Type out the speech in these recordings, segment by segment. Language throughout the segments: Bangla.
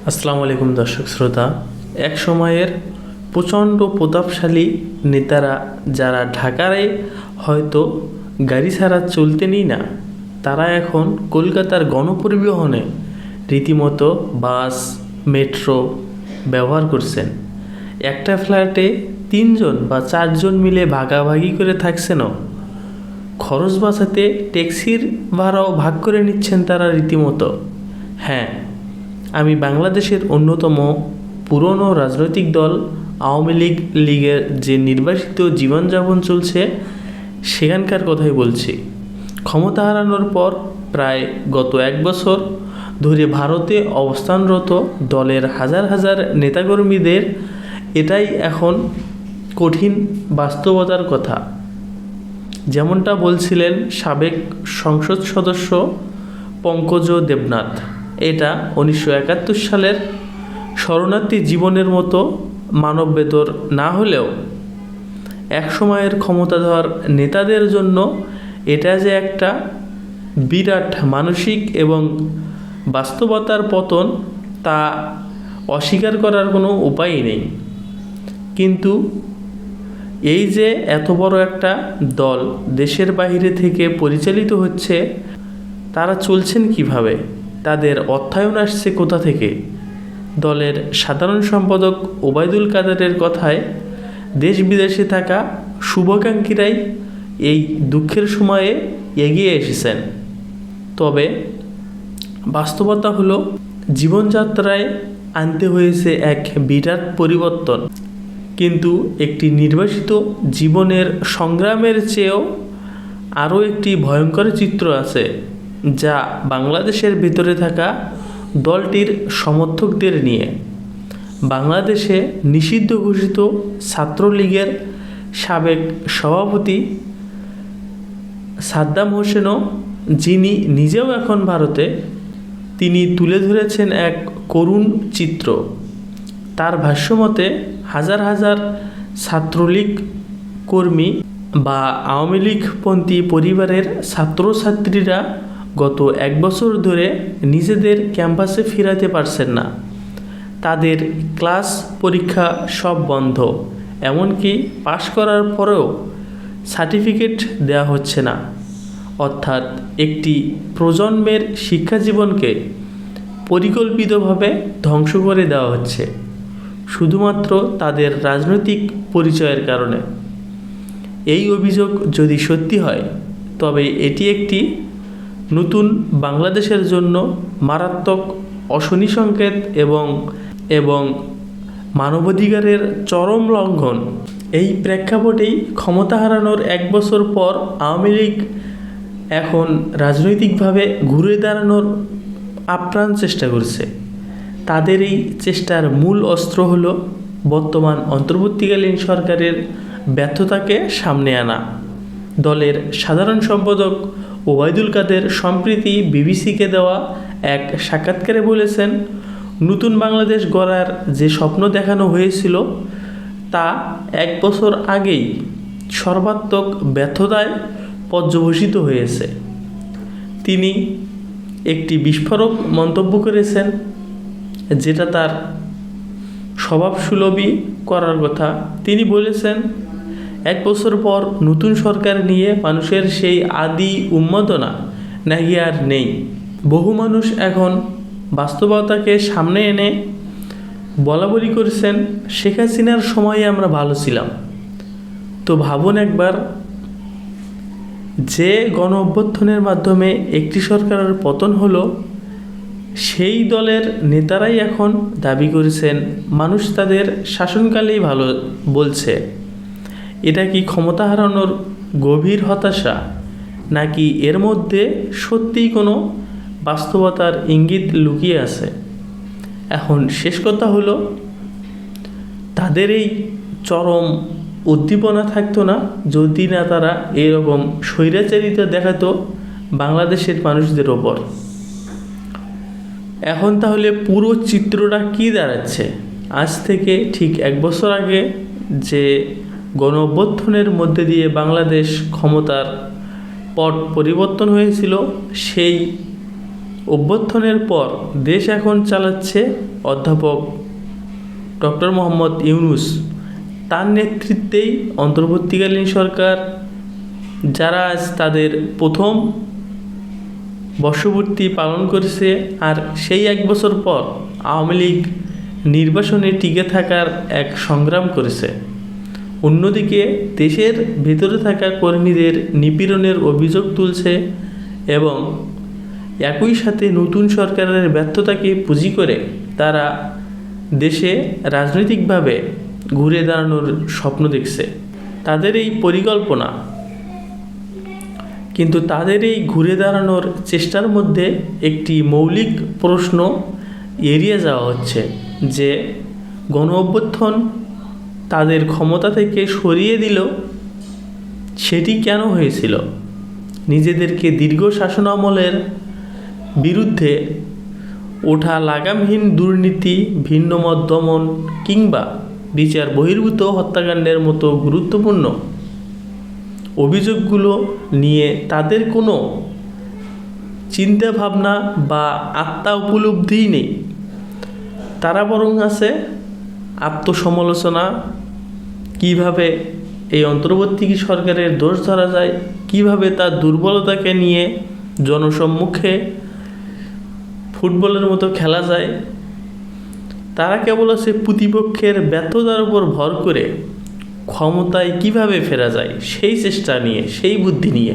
আসসালামু আলাইকুম দর্শক শ্রোতা। এক সময়ের প্রচণ্ড প্রতাপশালী নেতারা যারা ঢাকায় হয়তো গাড়ি ছাড়া চলতেনই না, তারা এখন কলকাতার গণপরিবহনে রীতিমতো বাস, মেট্রো ব্যবহার করছেন। একটা ফ্ল্যাটে 3জন বা 4জন মিলে ভাগাভাগি করে থাকছেনও। খরচ বাঁচাতে ট্যাক্সির ভাড়াও ভাগ করে নিচ্ছেন তারা রীতিমতো। হ্যাঁ, আমি বাংলাদেশের অন্যতম পুরনো রাজনৈতিক দল আওয়ামী লীগের যে নির্বাসিত জীবনযাপন চলছে সেখানকার কথাই বলছি। ক্ষমতা হারানোর পর প্রায় গত 1 বছর ধরে ভারতে অবস্থানরত দলের হাজার হাজার নেতাকর্মীদের এটাই এখন কঠিন বাস্তবতার কথা। যেমনটা বলছিলেন সাবেক সংসদ সদস্য পঙ্কজ দেবনাথ, এটা 1971 সালের শরণার্থী জীবনের মতো মানববেদর না হলেও এক সময়ের ক্ষমতাধর নেতাদের জন্য এটা যে একটা বিরাট মানসিক এবং বাস্তবতার পতন, তা অস্বীকার করার কোনো উপায়ই নেই। কিন্তু এই যে এত বড় একটা দল দেশের বাইরে থেকে পরিচালিত হচ্ছে, তারা চলছেন কিভাবে? তাদের অর্থায়ন আসছে কোথা থেকে? দলের সাধারণ সম্পাদক ওবায়দুল কাদেরের কথায় দেশ বিদেশে থাকা শুভাকাঙ্ক্ষীরাই এই দুঃখের সময়ে এগিয়ে এসেছেন। তবে বাস্তবতা হলো, জীবনযাত্রায় আনতে হয়েছে এক বিরাট পরিবর্তন। কিন্তু একটি নির্বাসিত জীবনের সংগ্রামের চেয়েও আরও একটি ভয়ঙ্কর চিত্র আছে, যা বাংলাদেশের ভেতরে থাকা দলটির সমর্থকদের নিয়ে। বাংলাদেশে নিষিদ্ধ ঘোষিত ছাত্রলীগের সাবেক সভাপতি সাদ্দাম হোসেনও, যিনি নিজেও এখন ভারতে, তিনি তুলে ধরেছেন এক করুণ চিত্র। তার ভাষ্যমতে হাজার হাজার ছাত্রলীগ কর্মী বা আওয়ামী লীগপন্থী পরিবারের ছাত্রছাত্রীরা গত 1 বছর ধরে নিজেদের ক্যাম্পাসে ফিরাতে পারছেন না। তাদের ক্লাস পরীক্ষা সব বন্ধ, এমনকি পাশ করার পরেও সার্টিফিকেট দেওয়া হচ্ছে না। অর্থাৎ একটি প্রজন্মের শিক্ষা জীবনকে পরিকল্পিতভাবে ধ্বংস করে দেওয়া হচ্ছে, শুধুমাত্র তাদের রাজনৈতিক পরিচয়ের কারণে। এই অভিযোগ যদি সত্যি হয়, তবে এটি একটি নতুন বাংলাদেশের জন্য মারাত্মক অশনি সংকেত এবং মানবাধিকারের চরম লঙ্ঘন। এই প্রেক্ষাপটেই ক্ষমতা হারানোর 1 বছর পর আওয়ামী লীগ এখন রাজনৈতিকভাবে ঘুরে দাঁড়ানোর আপ্রাণ চেষ্টা করছে। তাদের এই চেষ্টার মূল অস্ত্র হলো বর্তমান অন্তর্বর্তীকালীন সরকারের ব্যর্থতাকে সামনে আনা। দলের সাধারণ সম্পাদক ওবায়দুল কাদের সম্প্রতি বিবিসিকে দেওয়া এক সাক্ষাৎকারে বলেছেন, নতুন বাংলাদেশ গড়ার যে স্বপ্ন দেখানো হয়েছিল তা 1 বছর আগেই সর্বাত্মক ব্যর্থতায় পর্যবসিত হয়েছে। তিনি একটি বিস্ফোরক মন্তব্য করেছেন, যেটা তার স্বভাবসুলভই করার কথা। তিনি বলেছেন, 1 বছর পর নতুন সরকার নিয়ে মানুষের সেই আদি উন্মাদনা নাকি আর নেই। বহু মানুষ এখন বাস্তবতাকে সামনে এনে বলাবলি করেছেন, শেখ হাসিনার সময়ে আমরা ভালো ছিলাম। তো ভাবুন একবার, যে গণ অভ্যুত্থানের মাধ্যমে একটি সরকারের পতন হলো, সেই দলের নেতারাই এখন দাবি করেছেন মানুষ তাদের শাসনকালেই ভালো বলছে। এটা কি ক্ষমতা হারানোর গভীর হতাশা, নাকি এর মধ্যে সত্যিই কোনো বাস্তবতার ইঙ্গিত লুকিয়ে আছে? এখন শেষ কথা হলো, তাদের এই চরম উদ্দীপনা থাকতো না যদি না তারা এরকম স্বৈরাচারিতা দেখাতো বাংলাদেশের মানুষদের ওপর। এখন তাহলে পুরো চিত্রটা কী দাঁড়াচ্ছে? আজ থেকে ঠিক 1 বছর আগে যে গণ অভ্যুত্থানের মধ্যে দিয়ে বাংলাদেশ ক্ষমতার পট পরিবর্তন হয়েছিল, সেই অভ্যুত্থানের পর দেশ এখন চালাচ্ছে অধ্যাপক ডক্টর মোহাম্মদ ইউনূস। তার নেতৃত্বেই অন্তর্বর্তীকালীন সরকার, যারা আজ তাদের প্রথম বর্ষপূর্তি পালন করেছে, আর সেই 1 বছর পর আওয়ামী লীগ নির্বাসনে টিকে থাকার এক সংগ্রাম করেছে। অন্যদিকে দেশের ভেতরে থাকা কর্মীদের নিপীড়নের অভিযোগ তুলছে এবং একই সাথে নতুন সরকারের ব্যর্থতাকে পুঁজি করে তারা দেশে রাজনৈতিকভাবে ঘুরে দাঁড়ানোর স্বপ্ন দেখছে। তাদের এই পরিকল্পনা, কিন্তু তাদের এই ঘুরে দাঁড়ানোর চেষ্টার মধ্যে একটি মৌলিক প্রশ্ন এড়িয়ে যাওয়া হচ্ছে যে গণ অভ্যুত্থান তাদের ক্ষমতা থেকে সরিয়ে দিল, সেটি কেন হয়েছিল? নিজেদেরকে দীর্ঘ শাসন আমলের বিরুদ্ধে ওঠা লাগামহীন দুর্নীতি, ভিন্নমত দমন কিংবা বিচার বহির্ভূত হত্যাকাণ্ডের মতো গুরুত্বপূর্ণ অভিযোগগুলো নিয়ে তাদের কোনো চিন্তা ভাবনা বা আত্মা উপলব্ধিই নেই। তারা বরং আছে আত্মসমালোচনা, কিভাবে এই অন্তর্বর্তী সরকারের দোষ ধরা যায়, কিভাবে তার দুর্বলতাকে নিয়ে জনসম্মুখে ফুটবলের মতো খেলা যায়। তারা কেবল আছে প্রতিপক্ষের ব্যর্থতার উপর ভর করে ক্ষমতায় কিভাবে ফেরা যায় সেই চেষ্টা নিয়ে, সেই বুদ্ধি নিয়ে।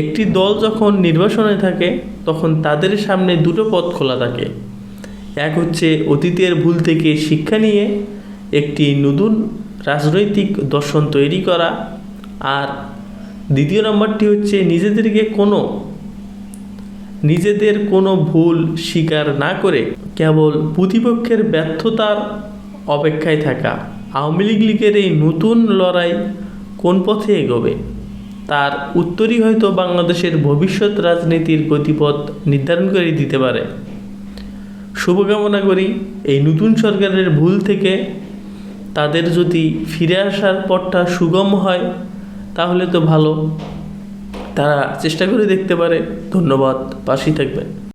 একটি দল যখন নির্বাসনে থাকে তখন তাদের সামনে দুটো পথ খোলা থাকে। এক হচ্ছে অতীতের ভুল থেকে শিক্ষা নিয়ে একটি নতুন রাজনৈতিক দর্শন তৈরি করা, আর দ্বিতীয় নম্বরটি হচ্ছে নিজেদের কোনো ভুল স্বীকার না করে কেবল প্রতিপক্ষের ব্যর্থতার অপেক্ষায় থাকা। আওয়ামী লীগের এই নতুন লড়াই কোন পথে এগোবে তার উত্তরই হয়তো বাংলাদেশের ভবিষ্যৎ রাজনীতির গতিপথ নির্ধারণ করে দিতে পারে। শুভকামনা করি এই নতুন সরকারের ভুল থেকে তাদের যদি ফিরে আসার পথটা সুগম হয় তাহলে তো ভালো, তারা চেষ্টা করে দেখতে পারে। ধন্যবাদ, পাশেই থাকবেন।